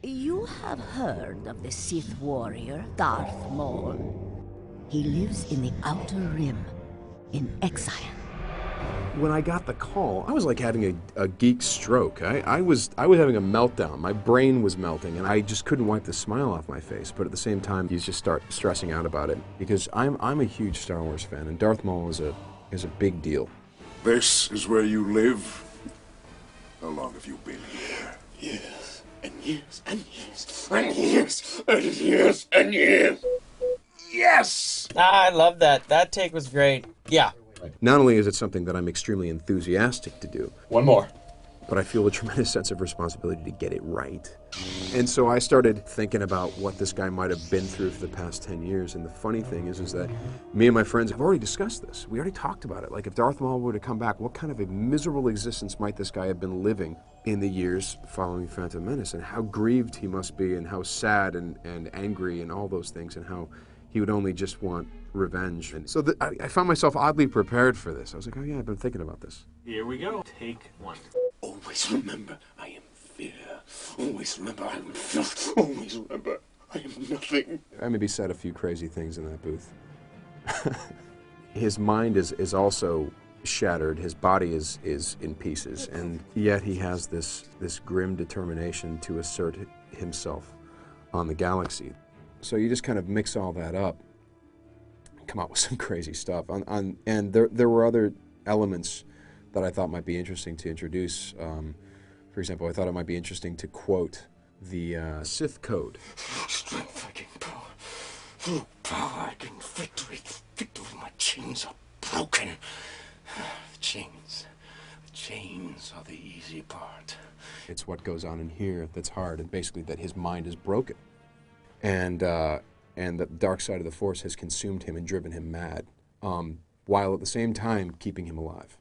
You have heard of the Sith warrior, Darth Maul. He lives in the Outer Rim, in exile. When I got the call, I was like having a geek stroke. I was having a meltdown. My brain was melting, and I just couldn't wipe the smile off my face. But at the same time, you just start stressing out about it because I'm a huge Star Wars fan, and Darth Maul is a big deal. This is where you live? How long have you been here? Years and years and years and years and years and years. Yes! I love that. That take was great. Yeah. Not only is it something that I'm extremely enthusiastic to do, One more. but I feel a tremendous sense of responsibility to get it right. And so I started thinking about what this guy might have been through for the past 10 years. And the funny thing is that me and my friends have already discussed this. We already talked about it. Like, if Darth Maul were to come back, what kind of a miserable existence might this guy have been living in the years following Phantom Menace? And how grieved he must be, and how sad and angry and all those things, and how he would only just want revenge. And so I found myself oddly prepared for this. I was like, oh yeah, I've been thinking about this. Here we go. Take one. Always remember, I am fear. Always remember, I am filth. Always remember, I am nothing. I maybe said a few crazy things in that booth. His mind is also shattered. His body is in pieces, and yet he has this grim determination to assert himself on the galaxy. So you just kind of mix all that up, come out with some crazy stuff. And there were other elements that I thought might be interesting to introduce. For example, I thought it might be interesting to quote the Sith Code. Strength I gain power. Through power I gain victory. Victory, my chains are broken. The chains are the easy part. It's what goes on in here that's hard, and basically that his mind is broken. And the dark side of the Force has consumed him and driven him mad, while at the same time keeping him alive.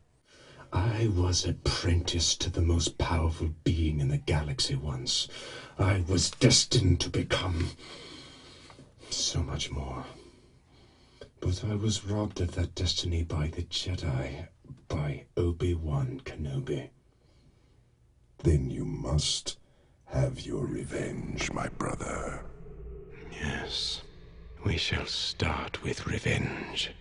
I was apprenticed to the most powerful being in the galaxy once. I was destined to become so much more. But I was robbed of that destiny by the Jedi, by Obi-Wan Kenobi. Then you must have your revenge, my brother. Yes, we shall start with revenge.